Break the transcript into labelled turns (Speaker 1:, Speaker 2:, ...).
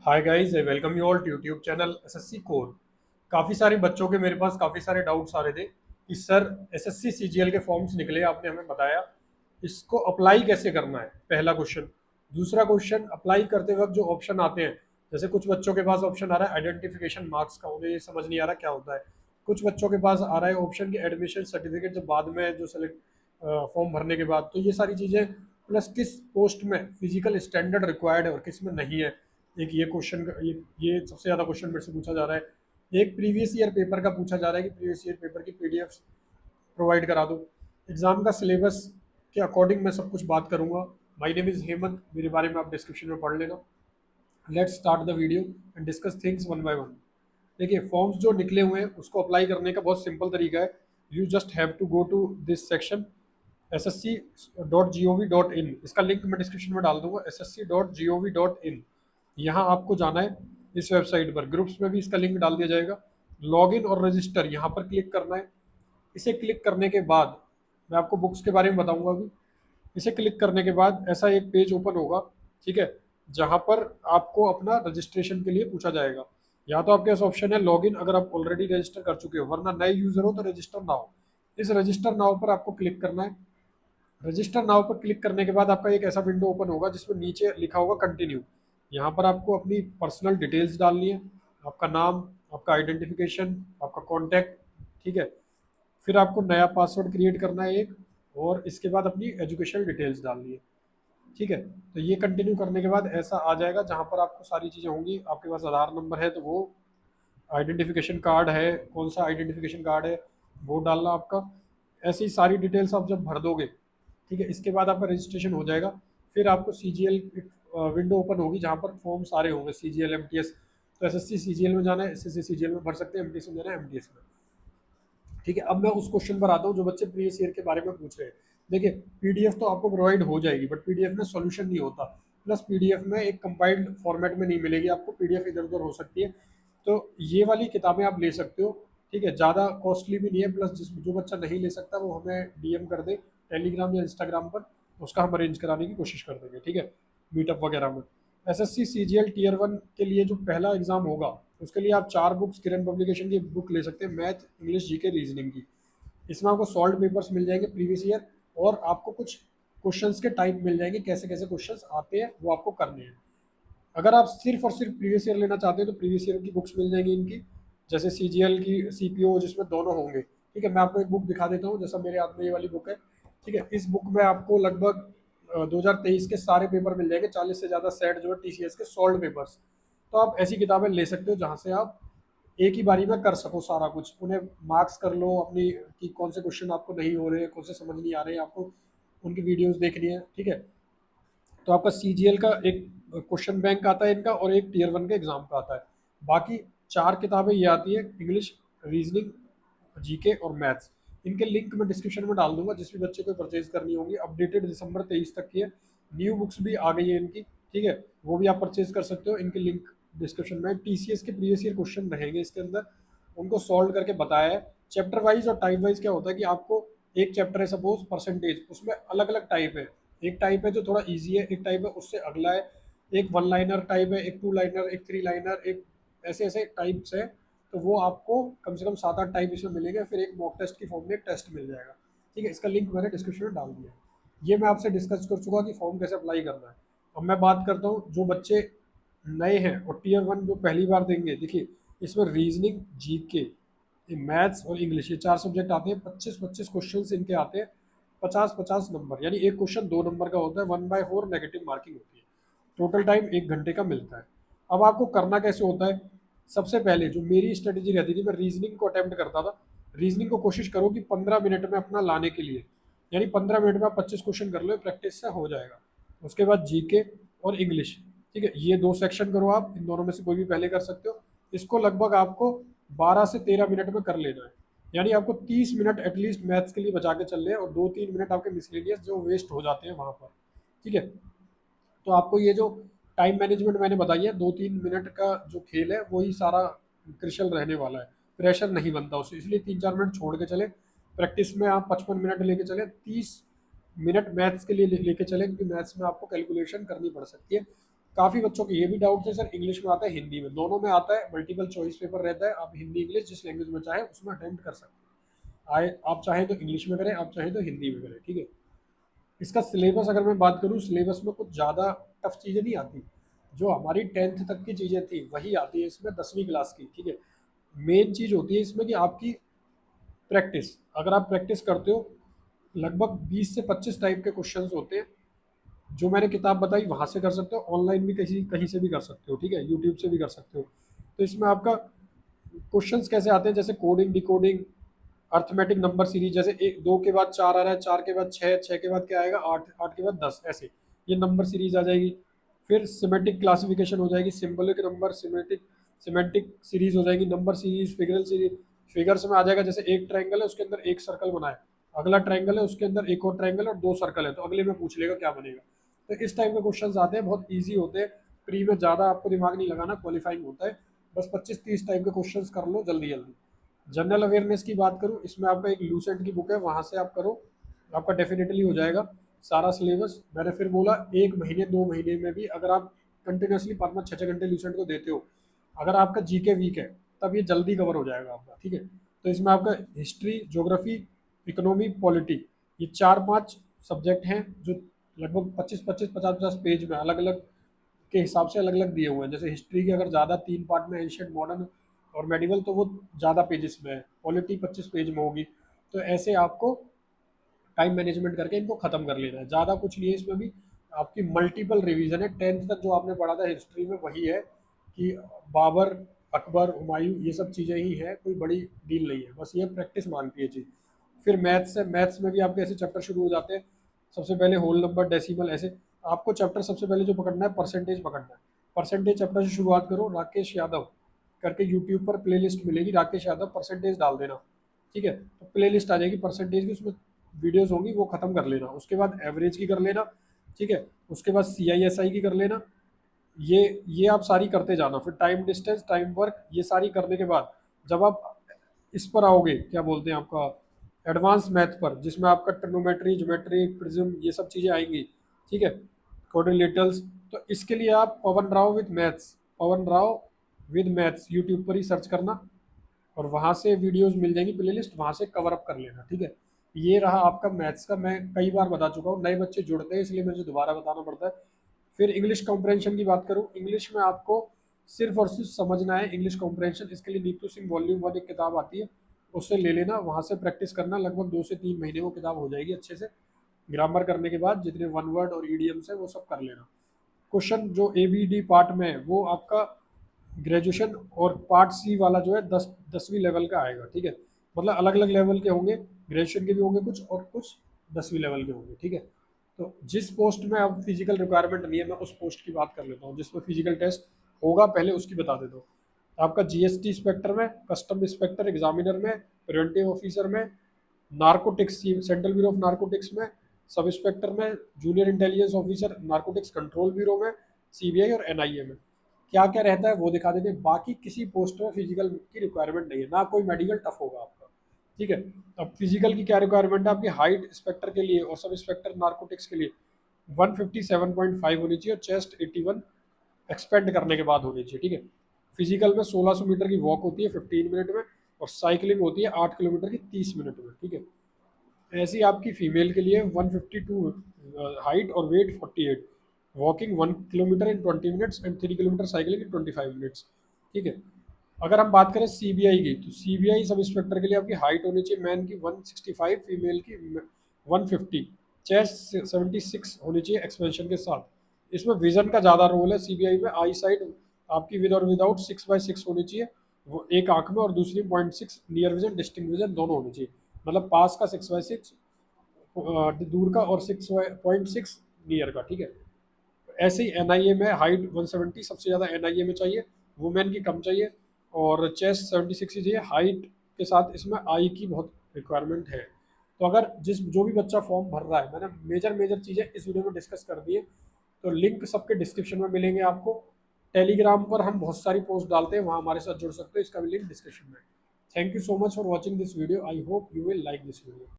Speaker 1: Hi guys, welcome you all to YouTube channel SSC core. काफ़ी सारे बच्चों के मेरे पास काफ़ी सारे डाउट्स आ रहे थे कि सर एसएससी सीजीएल के फॉर्म्स निकले, आपने हमें बताया इसको अप्लाई कैसे करना है, पहला क्वेश्चन। दूसरा क्वेश्चन, अप्लाई करते वक्त जो ऑप्शन आते हैं, जैसे कुछ बच्चों के पास ऑप्शन आ रहा है आइडेंटिफिकेशन मार्क्स का, उन्हें ये समझ नहीं आ रहा क्या होता है। कुछ बच्चों के पास आ रहा है ऑप्शन की एडमिशन सर्टिफिकेट जब बाद में जो सेलेक्ट फॉर्म भरने के बाद, तो ये सारी चीज़ें प्लस किस पोस्ट में फिजिकल स्टैंडर्ड रिक्वायर्ड है और किस में नहीं है। एक ये क्वेश्चन, ये सबसे ज़्यादा क्वेश्चन मेरे से पूछा जा रहा है। एक प्रीवियस ईयर पेपर का पूछा जा रहा है कि प्रीवियस ईयर पेपर की पीडीएफ प्रोवाइड करा दो। एग्जाम का सिलेबस के अकॉर्डिंग मैं सब कुछ बात करूंगा। माय नेम इज़ हेमंत, मेरे बारे में आप डिस्क्रिप्शन में पढ़ लेना। Let's start the video and discuss things one by one. देखिए, फॉर्म्स जो निकले हुए हैं उसको अप्लाई करने का बहुत सिंपल तरीका है। You just have to go to this section ssc.gov.in। इसका लिंक मैं डिस्क्रिप्शन में डाल दूंगा, ssc.gov.in। यहाँ आपको जाना है इस वेबसाइट पर, ग्रुप्स में भी इसका लिंक डाल दिया जाएगा। लॉगिन और रजिस्टर यहाँ पर क्लिक करना है। इसे क्लिक करने के बाद मैं आपको बुक्स के बारे में बताऊंगा अभी। इसे क्लिक करने के बाद ऐसा एक पेज ओपन होगा, ठीक है, जहाँ पर आपको अपना रजिस्ट्रेशन के लिए पूछा जाएगा। या तो आपके पास ऑप्शन है लॉगिन अगर आप ऑलरेडी रजिस्टर कर चुके हो, वरना नए यूजर हो तो रजिस्टर नाउ। इस रजिस्टर नाउ पर आपको क्लिक करना है। रजिस्टर नाउ पर क्लिक करने के बाद आपका एक ऐसा विंडो ओपन होगा जिसमें नीचे लिखा होगा कंटिन्यू। यहाँ पर आपको अपनी पर्सनल डिटेल्स डालनी है, आपका नाम, आपका आइडेंटिफिकेशन, आपका कॉन्टैक्ट, ठीक है। फिर आपको नया पासवर्ड क्रिएट करना है एक, और इसके बाद अपनी एजुकेशनल डिटेल्स डालनी है, ठीक है। तो ये कंटिन्यू करने के बाद ऐसा आ जाएगा जहाँ पर आपको सारी चीज़ें होंगी। आपके पास आधार नंबर है तो वो, आइडेंटिफिकेशन कार्ड है, कौन सा आइडेंटिफिकेशन कार्ड है वो डालना आपका। ऐसी सारी डिटेल्स आप जब भर दोगे, ठीक है, इसके बाद आपका रजिस्ट्रेशन हो जाएगा। फिर आपको सीजीएल विंडो ओपन होगी जहाँ पर फॉर्म सारे होंगे, सीजीएल एमटीएस। तो एसएससी सीजीएल में जाना है, एसएससी सीजीएल में भर सकते हैं, एमटीएस में जाना है एमटीएस में, ठीक है। अब मैं उस क्वेश्चन पर आता हूँ जो बच्चे प्रीवियस ईयर के बारे में पूछ रहे हैं। देखिए, पीडीएफ तो आपको प्रोवाइड हो जाएगी, बट पीडीएफ में सॉल्यूशन नहीं होता, प्लस पीडीएफ में एक कंपाइल्ड फॉर्मेट में नहीं मिलेगी आपको, पीडीएफ इधर उधर हो सकती है। तो ये वाली किताबें आप ले सकते हो, ठीक है, ज़्यादा कॉस्टली भी नहीं है। प्लस जो बच्चा नहीं ले सकता वो हमें डीएम कर दे टेलीग्राम या इंस्टाग्राम पर, उसका हम अरेंज कराने की कोशिश कर देंगे, ठीक है, मीटअप वगैरह में। एसएससी सीजीएल टीयर 1 के लिए जो पहला एग्जाम होगा उसके लिए आप 4 बुक्स किरण पब्लिकेशन की बुक ले सकते हैं, मैथ, इंग्लिश, जीके, रीजनिंग की। इसमें आपको सॉल्व पेपर्स मिल जाएंगे प्रीवियस ईयर, और आपको कुछ क्वेश्चंस के टाइप मिल जाएंगे, कैसे कैसे क्वेश्चंस आते हैं वो आपको करने हैं। अगर आप सिर्फ और सिर्फ प्रीवियस ईयर लेना चाहते हैं तो प्रीवियस ईयर की बुक्स मिल जाएंगी इनकी, जैसे सीजीएल की सीपीओ जिसमें दोनों होंगे, ठीक है। मैं आपको एक बुक दिखा देता हूँ, जैसा मेरे हाथ में ये वाली बुक है, ठीक है। इस बुक में आपको लगभग 2023 के सारे पेपर मिल जाएंगे, 40 से ज़्यादा सेट जो है टीसीएस के सॉल्व पेपर्स। तो आप ऐसी किताबें ले सकते हो जहाँ से आप एक ही बारी में कर सको सारा कुछ, उन्हें मार्क्स कर लो अपनी कि कौन से क्वेश्चन आपको नहीं हो रहे, कौन से समझ नहीं आ रहे हैं आपको, उनकी वीडियोस देखनी है, ठीक है। तो आपका सीजीएल का एक क्वेश्चन बैंक आता है इनका, और एक टीयर 1 के एग्जाम का आता है। बाकी 4 किताबें ये आती है, इंग्लिश, रीजनिंग, जीके और मैथ्स। इनके लिंक मैं डिस्क्रिप्शन में डाल दूंगा, जिस भी बच्चे को परचेज करनी होगी। अपडेटेड दिसंबर 23 तक की है, न्यू बुक्स भी आ गई है इनकी, ठीक है, वो भी आप परचेज कर सकते हो। इनके लिंक डिस्क्रिप्शन में। टीसीएस के प्रीवियस ईयर क्वेश्चन रहेंगे इसके अंदर, उनको सॉल्व करके बताया है। चैप्टर वाइज और टाइप वाइज क्या होता है कि आपको एक चैप्टर है सपोज परसेंटेज, उसमें अलग अलग टाइप है। एक टाइप है जो थोड़ा इजी है, एक टाइप है उससे अगला है, एक वन लाइनर टाइप है, एक टू लाइनर, एक थ्री लाइनर, एक ऐसे ऐसे टाइप्स है। तो वो आपको कम से कम 7-8 टाइप इसमें मिलेंगे, फिर एक मॉक टेस्ट की फॉर्म में एक टेस्ट मिल जाएगा, ठीक है। इसका लिंक मैंने डिस्क्रिप्शन में डाल दिया है। ये मैं आपसे डिस्कस कर चुका कि फॉर्म कैसे अप्लाई करना है। अब मैं बात करता हूँ जो बच्चे नए हैं और टीयर 1 जो पहली बार देंगे। देखिए, इसमें रीजनिंग, जीके, मैथ्स और इंग्लिश, ये 4 सब्जेक्ट आते हैं। 25-25 क्वेश्चन इनके आते हैं, 50-50 नंबर, यानी एक क्वेश्चन 2 नंबर का होता है, 1/4 नेगेटिव मार्किंग होती है। टोटल टाइम 1 घंटे का मिलता है। अब आपको करना कैसे होता है, सबसे पहले जो मेरी स्ट्रेटेजी रहती थी, मैं रीजनिंग को अटेम्प्ट करता था। रीजनिंग को कोशिश करो कि 15 मिनट में अपना लाने के लिए, यानी 15 मिनट में आप 25 क्वेश्चन कर लो, प्रैक्टिस से हो जाएगा। उसके बाद जीके और इंग्लिश, ठीक है, ये 2 सेक्शन करो आप, इन दोनों में से कोई भी पहले कर सकते हो। इसको लगभग आपको 12 से 13 मिनट में कर लेना है, यानी आपको 30 मिनट एटलीस्ट मैथ्स के लिए बचा के चल रहे हैं, और 2-3 मिनट आपके मिसलेनियस जो वेस्ट हो जाते हैं वहाँ पर, ठीक है। तो आपको ये जो टाइम मैनेजमेंट मैंने बताई है, 2-3 मिनट का जो खेल है वही सारा क्रिशल रहने वाला है, प्रेशर नहीं बनता उससे, इसलिए 3-4 मिनट छोड़ के चले। प्रैक्टिस में आप 55 मिनट लेके चले, 30 मिनट मैथ्स के लिए लेके चले, क्योंकि मैथ्स में आपको कैलकुलेशन करनी पड़ सकती है। काफ़ी बच्चों के ये भी डाउट थे सर इंग्लिश में आता है हिंदी में, दोनों में आता है, मल्टीपल चॉइस पेपर रहता है, आप हिंदी इंग्लिश जिस लैंग्वेज में चाहे उसमें अटेम्प्ट कर सकते हैं। आए आप चाहें तो इंग्लिश में करें, आप चाहें तो हिंदी में करें, ठीक है। इसका सिलेबस अगर मैं बात करूँ, सिलेबस में कुछ ज़्यादा टफ चीज़ें नहीं आती, जो हमारी 10th तक की चीज़ें थी वही आती है इसमें 10वीं क्लास की, ठीक है। मेन चीज़ होती है इसमें कि आपकी प्रैक्टिस, अगर आप प्रैक्टिस करते हो, लगभग 20 से 25 टाइप के क्वेश्चंस होते हैं, जो मैंने किताब बताई वहाँ से कर सकते हो, ऑनलाइन भी कहीं कहीं से भी कर सकते हो, ठीक है, यूट्यूब से भी कर सकते हो। तो इसमें आपका क्वेश्चंस कैसे आते हैं, जैसे coding, decoding, arithmetic number series, जैसे एक दो के बाद चार आ रहा है, चार के बाद छः, छः के बाद क्या आएगा आठ, आठ के बाद 10, ऐसे ये नंबर सीरीज आ जाएगी। फिर सिमेटिक क्लासिफिकेशन हो जाएगी, symbolic number, semantic semantic series हो जाएगी, number series, figural series. Figures में आ जाएगा, जैसे एक ट्रायंगल है उसके अंदर एक सर्कल बना है, अगला ट्रायंगल है उसके अंदर एक और ट्रायंगल और दो सर्कल है, तो अगले में पूछ लेगा क्या बनेगा। तो इस टाइप के क्वेश्चन आते हैं, बहुत ईजी होते हैं, प्री में ज़्यादा आपको दिमाग नहीं लगाना, क्वालिफाइंग होता है, बस 25-30 टाइप के क्वेश्चंस कर लो जल्दी जल्दी। जनरल अवेयरनेस की बात करूँ, इसमें आपका एक लूसेंट की बुक है, वहाँ से आप करो, आपका डेफिनेटली हो जाएगा सारा सिलेबस। मैंने फिर बोला 1 महीने 2 महीने में भी अगर आप कंटिन्यूसली पर मंथ 6-6 घंटे लूसेंट को देते हो, अगर आपका जीके वीक है तब ये जल्दी कवर हो जाएगा आपका, ठीक है। तो इसमें आपका हिस्ट्री, ज्योग्राफी, इकोनॉमी, पॉलिटी, ये 4-5 सब्जेक्ट हैं जो लगभग 25-25, 50-50 पेज में अलग अलग के हिसाब से अलग अलग दिए हुए हैं। जैसे हिस्ट्री के अगर ज़्यादा 3 पार्ट में, एंशियंट, मॉडर्न और मेडिवल, तो वो ज़्यादा पेजेस में है, पॉलिटी 25 पेज में होगी। तो ऐसे आपको टाइम मैनेजमेंट करके इनको ख़त्म कर लेना है, ज़्यादा कुछ नहीं है इसमें भी। आपकी मल्टीपल रिवीजन है, 10th तक जो आपने पढ़ा था हिस्ट्री में वही है, कि बाबर, अकबर, हुमायूं, ये सब चीज़ें ही हैं, कोई बड़ी डील नहीं है, बस ये प्रैक्टिस मांगती है चीज़। फिर मैथ्स है, मैथ्स में भी आपके ऐसे चैप्टर शुरू हो जाते हैं, सबसे पहले होल नंबर, डेसिमल, ऐसे आपको चैप्टर सबसे पहले जो पकड़ना है परसेंटेज पकड़ना है। परसेंटेज चैप्टर से शुरुआत करो, राकेश यादव करके यूट्यूब पर प्लेलिस्ट मिलेगी, राकेश यादव परसेंटेज डाल देना, ठीक है, तो प्लेलिस्ट आ जाएगी परसेंटेज की, उसमें वीडियोस होंगी, वो खत्म कर लेना। उसके बाद एवरेज की कर लेना, ठीक है। उसके बाद CISI की कर लेना, ये आप सारी करते जाना। फिर टाइम डिस्टेंस, टाइम वर्क, ये सारी करने के बाद जब आप इस पर आओगे, क्या बोलते हैं आपका एडवांस मैथ पर, जिसमें आपका ट्रिग्नोमेट्री, ज्योमेट्री, प्रिज्म, ये सब चीज़ें आएंगी, ठीक है, कोऑर्डिनेटर्स, तो इसके लिए आप Pawan Rao with maths, Pawan Rao with maths YouTube पर ही सर्च करना, और वहाँ से वीडियोस मिल जाएंगी प्लेलिस्ट, वहाँ से कवर अप कर लेना, ठीक है। ये रहा आपका मैथ्स का, मैं कई बार बता चुका हूँ, नए बच्चे जुड़ते हैं इसलिए मुझे दोबारा बताना पड़ता है। फिर इंग्लिश कॉम्प्रहेंशन की बात करूँ, इंग्लिश में आपको सिर्फ और सिर्फ समझना है इंग्लिश कॉम्प्रहेंशन। इसके लिए नीतू सिंह वॉल्यूम 1 एक किताब आती है, उससे ले लेना, वहाँ से प्रैक्टिस करना, लगभग 2 से 3 महीने वो किताब हो जाएगी अच्छे से। ग्रामर करने के बाद जितने वन वर्ड और ईडियम्स है वो सब कर लेना। क्वेश्चन जो ABD पार्ट में है वो आपका ग्रेजुएशन और पार्ट C वाला जो है 10वीं लेवल का आएगा, ठीक है, मतलब अलग अलग लेवल के होंगे, ग्रेजुएशन के भी होंगे कुछ और कुछ 10वीं लेवल के होंगे, ठीक है। तो जिस पोस्ट में अब फिजिकल रिक्वायरमेंट नहीं है, मैं उस पोस्ट की बात कर लेता हूँ जिसमें फिजिकल टेस्ट होगा, पहले उसकी बता देता हूँ। आपका GST इंस्पेक्टर में, कस्टम इंस्पेक्टर एग्जामिनर में, प्रिवेंटिव ऑफिसर में, narcotics, central bureau of narcotics में, सब इंस्पेक्टर में, junior intelligence officer narcotics control bureau में, CBI और NIA में क्या क्या रहता है वो दिखा देते हैं। बाकी किसी पोस्ट में फिजिकल की रिक्वायरमेंट नहीं है, ना कोई मेडिकल टफ होगा आपका, ठीक है। अब फिजिकल की क्या रिक्वायरमेंट है आपकी, हाइट इंस्पेक्टर के लिए और सब इंस्पेक्टर नार्कोटिक्स के लिए 157.5 होनी चाहिए, और चेस्ट 81 एक्सपेंड करने के बाद होनी चाहिए, ठीक है। फिजिकल में 1600 मीटर की वॉक होती है 15 मिनट में, और साइकिलिंग होती है 8 किलोमीटर की 30 मिनट में, ठीक है। ऐसी आपकी फीमेल के लिए 152 हाइट और weight 48, walking 1 kilometre in 20 minutes and 3 kilometre cycling in 25 minutes, ठीक है। अगर हम बात करें CBI की, तो CBI सब इंस्पेक्टर के लिए आपकी हाइट होनी चाहिए मैन की 165, फीमेल की 150, चेस्ट 76 होनी चाहिए एक्सपेंशन के साथ। इसमें विजन का ज़्यादा रोल है CBI में, आई साइड आपकी विद और विदाउट 6/6 होनी चाहिए, वो एक आंख में, और दूसरी 0.6 नियर विजन, डिस्टिंग विजन दोनों होनी चाहिए, मतलब पास का 6/6, दूर का, और 6.6 नियर का, ठीक है। ऐसे ही NIA में हाइट 170 सबसे ज़्यादा NIA में चाहिए, वुमेन की कम चाहिए, और चेस्ट 76 ही चाहिए, हाइट के साथ इसमें आई की बहुत रिक्वायरमेंट है। तो अगर जो भी बच्चा फॉर्म भर रहा है, मैंने मेजर मेजर चीज़ें इस वीडियो में डिस्कस कर दी है, तो लिंक सबके डिस्क्रिप्शन में मिलेंगे आपको। टेलीग्राम पर हम बहुत सारी पोस्ट डालते हैं, वहाँ हमारे साथ जुड़ सकते हो, इसका भी लिंक डिस्क्रिप्शन में। Thank you so much for watching this video, I hope you will like this video.